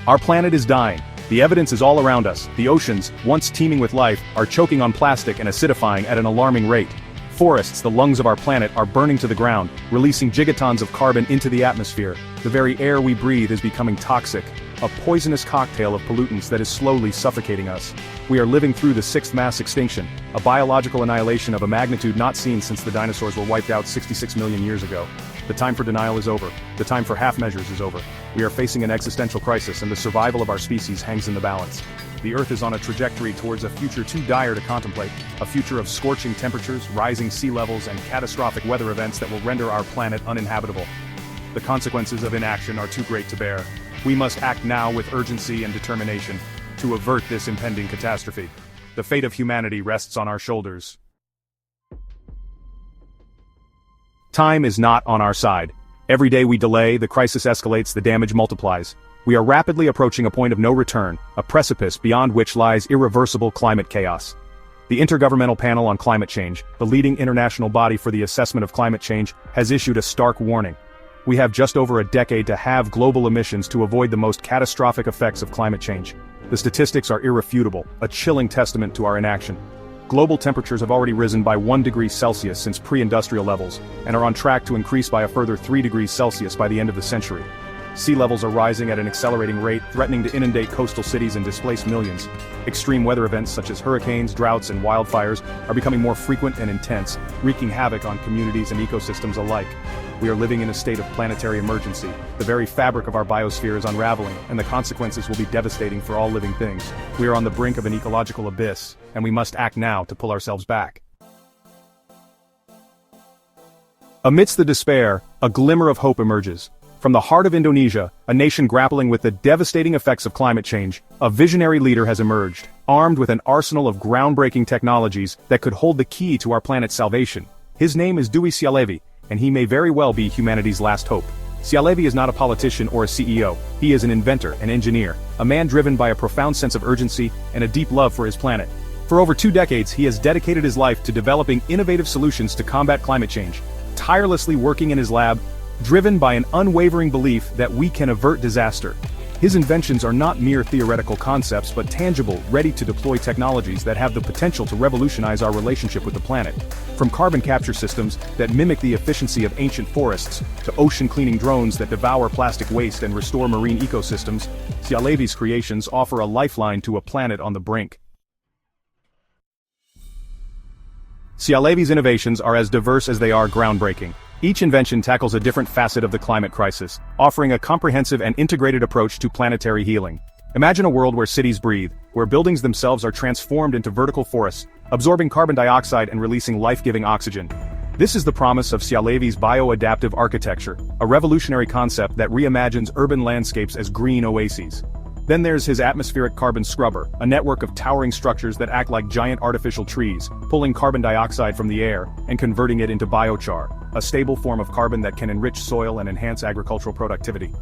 Our planet is dying. The evidence is all around us. The oceans, once teeming with life, are choking on plastic and acidifying at an alarming rate. Forests, the lungs of our planet, are burning to the ground, releasing gigatons of carbon into the atmosphere. The very air we breathe is becoming toxic, a poisonous cocktail of pollutants that is slowly suffocating us. We are living through the sixth mass extinction, a biological annihilation of a magnitude not seen since the dinosaurs were wiped out 66 million years ago. The time for denial is over. The time for half measures is over. We are facing an existential crisis, and the survival of our species hangs in the balance. The Earth is on a trajectory towards a future too dire to contemplate, a future of scorching temperatures, rising sea levels, and catastrophic weather events that will render our planet uninhabitable. The consequences of inaction are too great to bear. We must act now with urgency and determination to avert this impending catastrophe. The fate of humanity rests on our shoulders. Time is not on our side. Every day we delay, the crisis escalates, the damage multiplies. We are rapidly approaching a point of no return, a precipice beyond which lies irreversible climate chaos. The Intergovernmental Panel on Climate Change, the leading international body for the assessment of climate change, has issued a stark warning. We have just over a decade to halve global emissions to avoid the most catastrophic effects of climate change. The statistics are irrefutable, a chilling testament to our inaction. Global temperatures have already risen by 1 degree Celsius since pre-industrial levels, and are on track to increase by a further 3 degrees Celsius by the end of the century. Sea levels are rising at an accelerating rate, threatening to inundate coastal cities and displace millions. Extreme weather events such as hurricanes, droughts, and wildfires are becoming more frequent and intense, wreaking havoc on communities and ecosystems alike. We are living in a state of planetary emergency. The very fabric of our biosphere is unraveling, and the consequences will be devastating for all living things. We are on the brink of an ecological abyss, and we must act now to pull ourselves back. Amidst the despair, a glimmer of hope emerges. From the heart of Indonesia, a nation grappling with the devastating effects of climate change, a visionary leader has emerged, armed with an arsenal of groundbreaking technologies that could hold the key to our planet's salvation. His name is Duwi Syahlevi, and he may very well be humanity's last hope. Syahlevi is not a politician or a CEO. He is an inventor, an engineer, a man driven by a profound sense of urgency and a deep love for his planet. For over 2 decades, he has dedicated his life to developing innovative solutions to combat climate change, tirelessly working in his lab, driven by an unwavering belief that we can avert disaster. His inventions are not mere theoretical concepts but tangible, ready-to-deploy technologies that have the potential to revolutionize our relationship with the planet. From carbon capture systems that mimic the efficiency of ancient forests, to ocean-cleaning drones that devour plastic waste and restore marine ecosystems, Syahlevi's creations offer a lifeline to a planet on the brink. Syahlevi's innovations are as diverse as they are groundbreaking. Each invention tackles a different facet of the climate crisis, offering a comprehensive and integrated approach to planetary healing. Imagine a world where cities breathe, where buildings themselves are transformed into vertical forests, absorbing carbon dioxide and releasing life-giving oxygen. This is the promise of Syahlevi's bio-adaptive architecture, a revolutionary concept that reimagines urban landscapes as green oases. Then there's his atmospheric carbon scrubber, a network of towering structures that act like giant artificial trees, pulling carbon dioxide from the air and converting it into biochar, a stable form of carbon that can enrich soil and enhance agricultural productivity.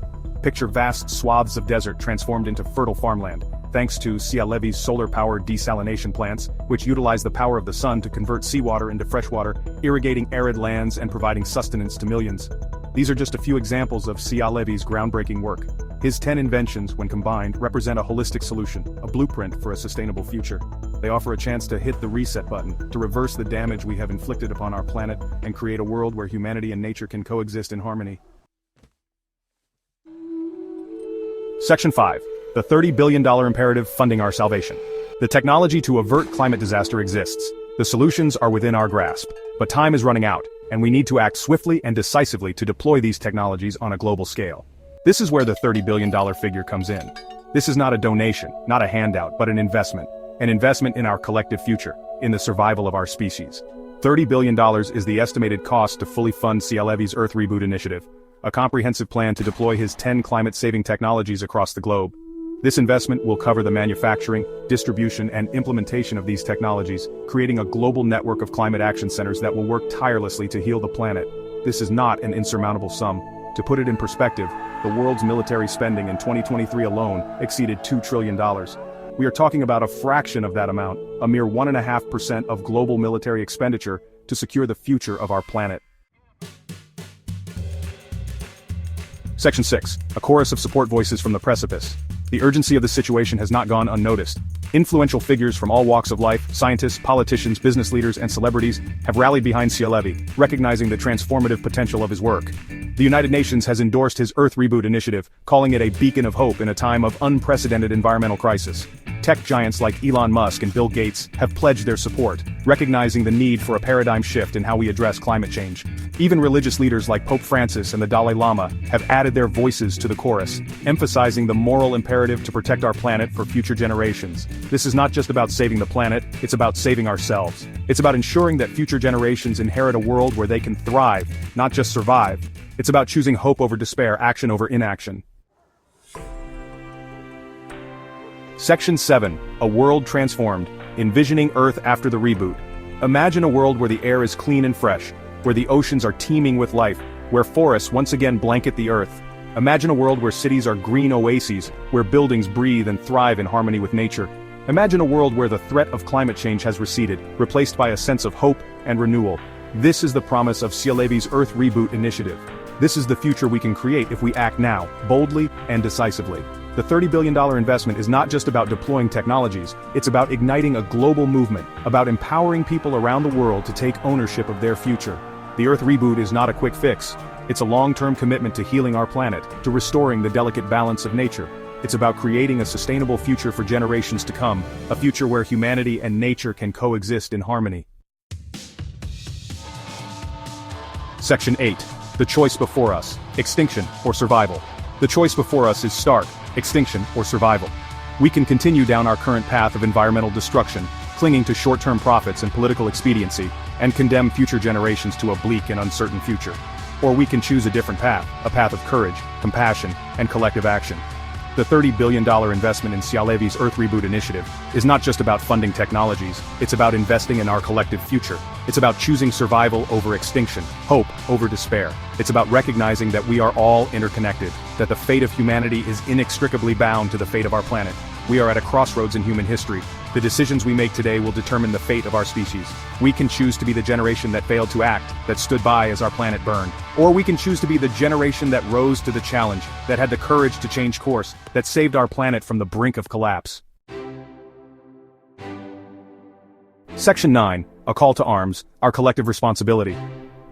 Picture vast swaths of desert transformed into fertile farmland, thanks to Syahlevi's solar-powered desalination plants, which utilize the power of the sun to convert seawater into freshwater, irrigating arid lands and providing sustenance to millions. These are just a few examples of Syahlevi's groundbreaking work. His 10 inventions, when combined, represent a holistic solution, a blueprint for a sustainable future. They offer a chance to hit the reset button, to reverse the damage we have inflicted upon our planet, and create a world where humanity and nature can coexist in harmony. Section 5. The $30 billion imperative funding our salvation. The technology to avert climate disaster exists. The solutions are within our grasp. But time is running out, and we need to act swiftly and decisively to deploy these technologies on a global scale. This is where the $30 billion figure comes in. This is not a donation, not a handout, but an investment in our collective future, in the survival of our species. $30 billion is the estimated cost to fully fund Syahlevi's Earth Reboot initiative, a comprehensive plan to deploy his 10 climate-saving technologies across the globe. This investment will cover the manufacturing, distribution, and implementation of these technologies, creating a global network of climate action centers that will work tirelessly to heal the planet. This is not an insurmountable sum. To put it in perspective, the world's military spending in 2023 alone exceeded $2 trillion. We are talking about a fraction of that amount, a mere 1.5% of global military expenditure, to secure the future of our planet. Section 6. A chorus of support voices from the precipice. The urgency of the situation has not gone unnoticed. Influential figures from all walks of life, scientists, politicians, business leaders, and celebrities, have rallied behind Syahlevi, recognizing the transformative potential of his work. The United Nations has endorsed his Earth Reboot initiative, calling it a beacon of hope in a time of unprecedented environmental crisis. Tech giants like Elon Musk and Bill Gates have pledged their support, recognizing the need for a paradigm shift in how we address climate change. Even religious leaders like Pope Francis and the Dalai Lama have added their voices to the chorus, emphasizing the moral imperative to protect our planet for future generations. This is not just about saving the planet, it's about saving ourselves. It's about ensuring that future generations inherit a world where they can thrive, not just survive. It's about choosing hope over despair, action over inaction. Section 7. A World Transformed. Envisioning Earth After the Reboot. Imagine a world where the air is clean and fresh, where the oceans are teeming with life, where forests once again blanket the earth. Imagine a world where cities are green oases, where buildings breathe and thrive in harmony with nature. Imagine a world where the threat of climate change has receded, replaced by a sense of hope and renewal. This is the promise of Syahlevi's Earth Reboot initiative. This is the future we can create if we act now, boldly and decisively. The $30 billion investment is not just about deploying technologies, it's about igniting a global movement, about empowering people around the world to take ownership of their future. The Earth Reboot is not a quick fix. It's a long-term commitment to healing our planet, to restoring the delicate balance of nature. It's about creating a sustainable future for generations to come, a future where humanity and nature can coexist in harmony. Section 8. The choice before us, extinction or survival. The choice before us is stark, extinction or survival. We can continue down our current path of environmental destruction, clinging to short-term profits and political expediency, and condemn future generations to a bleak and uncertain future. Or we can choose a different path, a path of courage, compassion, and collective action. The $30 billion investment in Syahlevi's Earth Reboot initiative is not just about funding technologies, it's about investing in our collective future. It's about choosing survival over extinction, hope over despair. It's about recognizing that we are all interconnected, that the fate of humanity is inextricably bound to the fate of our planet. We are at a crossroads in human history. The decisions we make today will determine the fate of our species. We can choose to be the generation that failed to act, that stood by as our planet burned. Or we can choose to be the generation that rose to the challenge, that had the courage to change course, that saved our planet from the brink of collapse. Section 9. A Call to Arms, Our Collective Responsibility.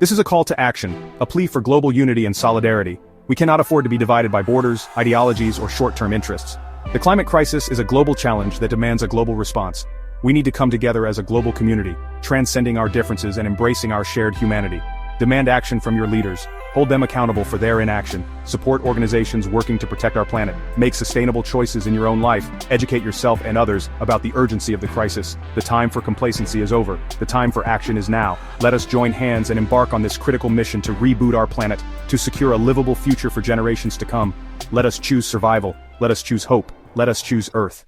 This is a call to action, a plea for global unity and solidarity. We cannot afford to be divided by borders, ideologies, or short-term interests. The climate crisis is a global challenge that demands a global response. We need to come together as a global community, transcending our differences and embracing our shared humanity. Demand action from your leaders. Hold them accountable for their inaction. Support organizations working to protect our planet. Make sustainable choices in your own life. Educate yourself and others about the urgency of the crisis. The time for complacency is over. The time for action is now. Let us join hands and embark on this critical mission to reboot our planet, to secure a livable future for generations to come. Let us choose survival. Let us choose hope. Let us choose Earth.